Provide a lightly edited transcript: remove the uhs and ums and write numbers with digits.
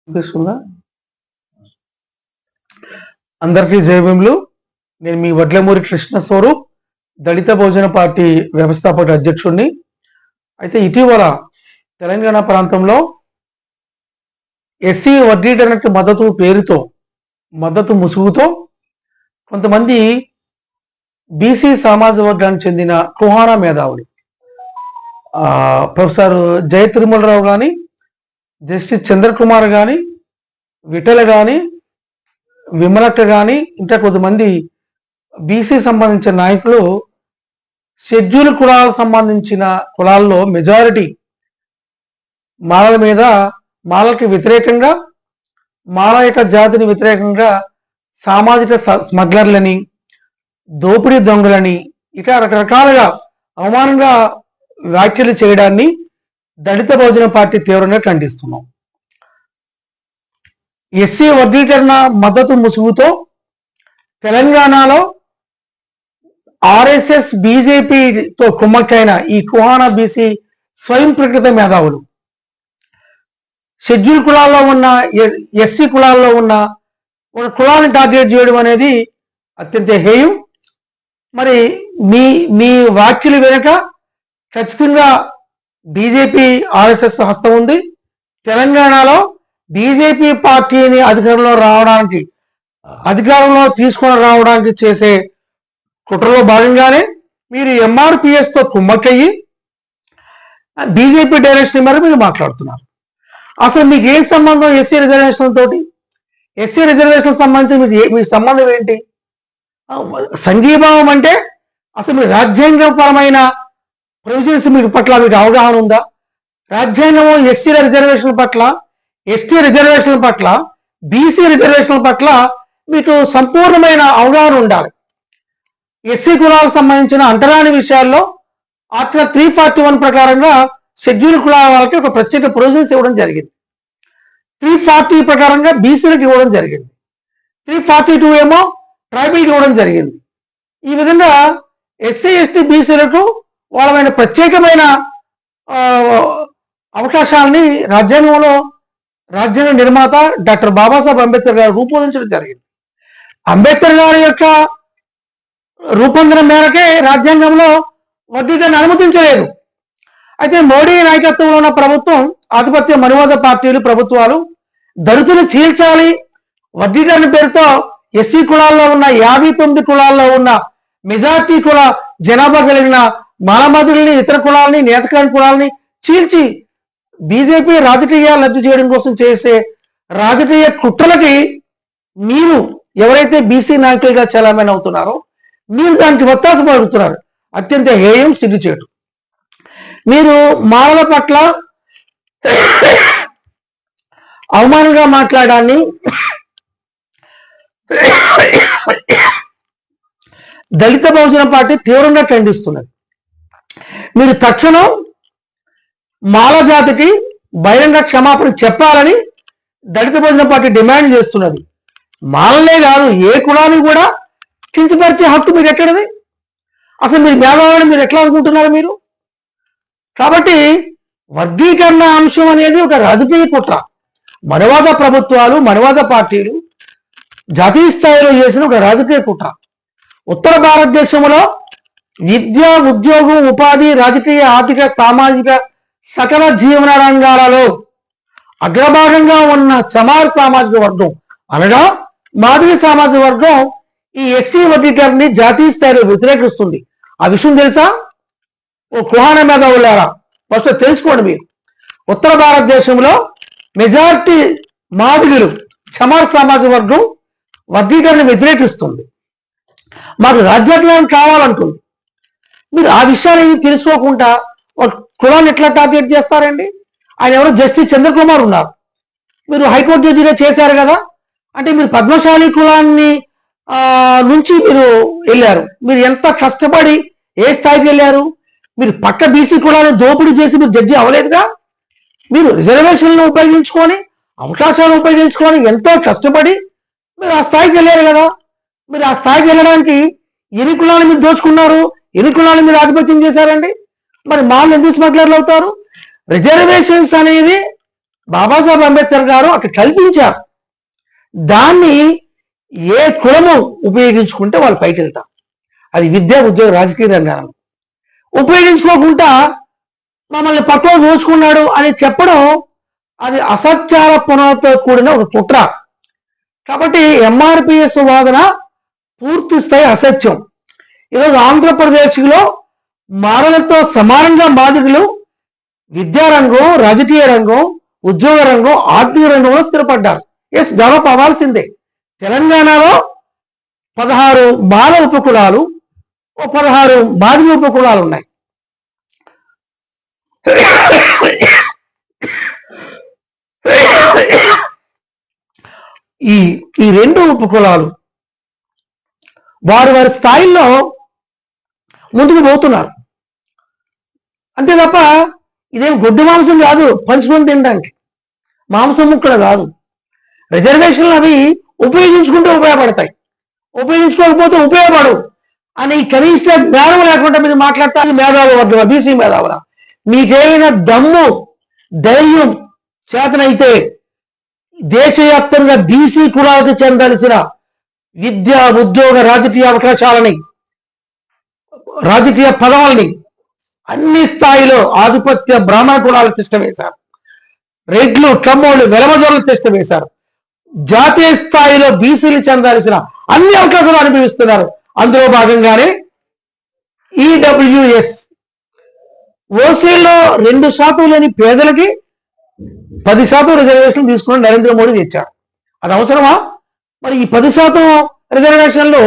అనిపిస్తుందా? అందరికీ జయభీములు. నేను మీ వడ్లమూరి కృష్ణ స్వరూప్, దళిత బహుజన పార్టీ వ్యవస్థాపక అధ్యక్షుడిని. అయితే ఇటీవల తెలంగాణ ప్రాంతంలో ఎస్సీ వర్గీకరణకు మద్దతు ముసుగుతో కొంతమంది బీసీ సామాజిక వర్గానికి చెందిన కుహానా మేధావులు ప్రొఫెసర్ జయ తిరుమలరావు కానీ, జస్టిస్ చంద్రకుమార్ కానీ, విఠల కానీ, విమలక్క కానీ, ఇంకా కొంతమంది బీసీ సంబంధించిన నాయకులు షెడ్యూల్ కులాలకు సంబంధించిన కులాల్లో మెజారిటీ మాలల మీద, మాలకి వ్యతిరేకంగా, మాల యొక్క జాతిని వ్యతిరేకంగా సామాజిక స్మగ్లర్లని, దోపిడీ దొంగలని, ఇక రకరకాలుగా అవమానంగా వ్యాఖ్యలు చేయడాన్ని దళిత బహుజన పార్టీ తీవ్రంగా ఖండిస్తున్నాం. ఎస్సీ వర్గీకరణ మద్దతు ముసుగుతో తెలంగాణలో ఆర్ఎస్ఎస్ బీజేపీతో కుమ్మక్కైన ఈ కుహానా బీసీ స్వయం ప్రకృత మేధావులు షెడ్యూల్ కులాల్లో ఉన్న, ఎస్సీ కులాల్లో ఉన్న ఒక కులాన్ని టార్గెట్ చేయడం అనేది అత్యంత హేయం. మరి మీ వ్యాఖ్యలు వెనుక ఖచ్చితంగా బీజేపీ ఆర్ఎస్ఎస్ హస్తం ఉంది. తెలంగాణలో బీజేపీ పార్టీని అధికారంలో తీసుకొని రావడానికి చేసే కుట్రలో భాగంగానే మీరు ఎంఆర్పిఎస్ తో కుమ్మక్కయ్యి బీజేపీ డైరెక్షన్ మేరకు మీరు మాట్లాడుతున్నారు. అసలు మీకు ఏం సంబంధం ఎస్సీ రిజర్వేషన్ తోటి? ఎస్సీ రిజర్వేషన్ సంబంధించి మీ సంబంధం ఏంటి? సంఘీభావం అంటే అసలు మీ రాజ్యాంగపరమైన ప్రొవిజన్స్ మీకు పట్ల మీకు అవగాహన ఉందా? రాజ్యాంగము ఎస్సీ రిజర్వేషన్ పట్ల, ఎస్టీ రిజర్వేషన్ పట్ల, బీసీ రిజర్వేషన్ పట్ల మీకు సంపూర్ణమైన అవగాహన ఉండాలి. ఎస్సీ కులాలకు సంబంధించిన అంటరాని విషయాల్లో ఆర్టికల్ 341 ప్రకారంగా షెడ్యూల్ కులాల వాళ్ళకి ఒక ప్రత్యేక ప్రొవిజన్స్ ఇవ్వడం జరిగింది. 340 ప్రకారంగా బీసీలకు ఇవ్వడం జరిగింది. 342 ఏమో ట్రైబల్కి ఇవ్వడం జరిగింది. ఈ విధంగా ఎస్సీ ఎస్టీ బీసీలకు వాళ్ళమైన ప్రత్యేకమైన అవకాశాలని రాజ్యాంగ నిర్మాత డాక్టర్ బాబాసాహెబ్ అంబేద్కర్ గారు రూపొందించడం జరిగింది. అంబేద్కర్ గారి యొక్క రూపొందన మేరకే రాజ్యాంగంలో వర్గీకరణ అనుమతించలేదు. అయితే మోడీ నాయకత్వంలో ఉన్న ప్రభుత్వం, ఆధిపత్య మనువాద పార్టీలు, ప్రభుత్వాలు దళితులు చీల్చాలి, వర్గీకరణ పేరుతో ఎస్సీ కులాల్లో ఉన్న 59 కులాల్లో ఉన్న మెజార్టీ కుల జనాభా కలిగిన మానమధుల్ని, ఇతర కులాలని, నేతకాని కులాలని చీల్చి బీజేపీ రాజకీయ లబ్ధి చేయడం కోసం చేసే రాజకీయ కుట్రలకి మీరు ఎవరైతే బీసీ నాయకులుగా చలామణి అవుతున్నారో మీరు దానికి ఒత్తాస పలుకుతున్నారు. అత్యంత హేయం, సిగ్గుచేటు. మీరు మాలల పట్ల అవమానంగా మాట్లాడాన్ని దళిత బహుజన పార్టీ తీవ్రంగా ఖండిస్తున్నది. మీరు తక్షణం మాల జాతికి బహిరంగ క్షమాపణ చెప్పాలని దళిత బహుజన పార్టీ డిమాండ్ చేస్తున్నది. మాలలే కాదు, ఏ కులాన్ని కూడా కించపరిచే హక్కు మీరు ఎక్కడది? అసలు మీరు మేధావులని మీరు ఎట్లా అనుకుంటున్నారు మీరు? కాబట్టి వర్గీకరణ అంశం అనేది ఒక రాజకీయ కుట్ర. మనువాద ప్రభుత్వాలు, మనువాద పార్టీలు జాతీయ స్థాయిలో చేసిన ఒక రాజకీయ కుట్ర. ఉత్తర భారతదేశంలో విద్య, ఉద్యోగం, ఉపాధి, రాజకీయ, ఆర్థిక, సామాజిక సకల జీవన రంగాలలో అగ్రభాగంగా ఉన్న చమార్ సామాజిక వర్గం అనగా మాదిరి సామాజిక వర్గం ఈ ఎస్సీ వర్గీకరణని జాతీయ స్థాయిలో వ్యతిరేకిస్తుంది. ఆ విషయం తెలుసా? ఓ కుహానా మేధావులారా, ఫస్ట్ తెలుసుకోండి. మీరు ఉత్తర భారతదేశంలో మెజారిటీ మాదిగలు, చమార్ సామాజిక వర్గం వర్గీకరణ వ్యతిరేకిస్తుంది. మాకు రాజ్యాంగం కావాలంటుంది. మీరు ఆ విషయాన్ని తెలుసుకోకుండా ఒక కులాన్ని ఎట్లా టార్గెట్ చేస్తారండి? ఆయన ఎవరో జస్టిస్ చంద్రకుమార్ ఉన్నారు. మీరు హైకోర్టు జడ్జిగా చేశారు కదా, అంటే మీరు పద్మశాలి కులాన్ని నుంచి మీరు వెళ్ళారు. మీరు ఎంత కష్టపడి ఏ స్థాయికి వెళ్ళారు? మీరు పక్క బీసీ కులాన్ని దోపిడీ చేసి మీరు జడ్జి అవ్వలేదుగా. మీరు రిజర్వేషన్లను ఉపయోగించుకొని, అవకాశాలను ఉపయోగించుకొని ఎంతో కష్టపడి మీరు ఆ స్థాయికి వెళ్ళారు కదా. మీరు ఆ స్థాయికి వెళ్ళడానికి ఎన్ని కులాలను మీరు దోచుకున్నారు, ఎన్ని కులాలను మీరు ఆధిపత్యం చేశారండి? మరి మాలు ఎందుకు స్మగ్లర్లు అవుతారు? రిజర్వేషన్స్ అనేది బాబాసాహెబ్ అంబేద్కర్ గారు అక్కడ కల్పించారు. దాన్ని ఏ కులము ఉపయోగించుకుంటే వాళ్ళు పైకి వెళ్తారు. అది విద్య, ఉద్యోగ, రాజకీయ రంగాలను ఉపయోగించుకోకుండా మమ్మల్ని పక్కన చూసుకున్నాడు అని చెప్పడం అది అసత్యాల పునరుతో కూడిన ఒక కుట్ర. కాబట్టి ఎంఆర్పిఎస్ వాదన పూర్తి స్థాయి అసత్యం. ఈరోజు ఆంధ్రప్రదేశ్లో మారలతో సమానంగా బాధితులు విద్యారంగం, రాజకీయ రంగం, ఉద్యోగ రంగం, ఆర్థిక రంగంలో స్థిరపడ్డారు. ఎస్, డెవలప్ అవ్వాల్సిందే. తెలంగాణలో 16 మాల ఉపకులాలు, 16 మాదిగ ఉపకులాలు ఉన్నాయి. ఈ 2 ఉపకులాలు వారి వారి స్థాయిల్లో ముందుకు పోతున్నారు. అంతే తప్ప ఇదేం గొడ్డు మాంసం కాదు పంచుకొని తినడానికి, మాంసం ముక్కలు కాదు. రిజర్వేషన్లు అవి ఉపయోగించుకుంటే ఉపయోగపడతాయి, ఉపయోగించుకోకపోతే ఉపయోగపడవు అని కనీస జ్ఞానం లేకుండా మీరు మాట్లాడతారు. మేధావుల వర్గం, బీసీ మేధావుల, మీకేమైనా దమ్ము ధైర్యం చేతనైతే దేశవ్యాప్తంగా బీసీ కులాలకు చెందాల్సిన విద్య, ఉద్యోగ, రాజకీయ అవకాశాలని, రాజకీయ పదవుల్ని అన్ని స్థాయిలో ఆధిపత్య బ్రాహ్మణ కులాలకు తిష్టవేశారు. రెడ్లు, కమ్మోళ్ళు, వెలమజోళ్ళు తిష్టవేశారు. జాతీయ స్థాయిలో బీసీలు చెందాల్సిన అన్ని అవకాశాలు అనుభవిస్తున్నారు. అందులో భాగంగానే ఈడబ్ల్యూఎస్ ఓసీలో 2% లేని పేదలకి 10% రిజర్వేషన్ తీసుకుని నరేంద్ర మోడీ తెచ్చారు. అది అవసరమా? మరి ఈ 10% రిజర్వేషన్లు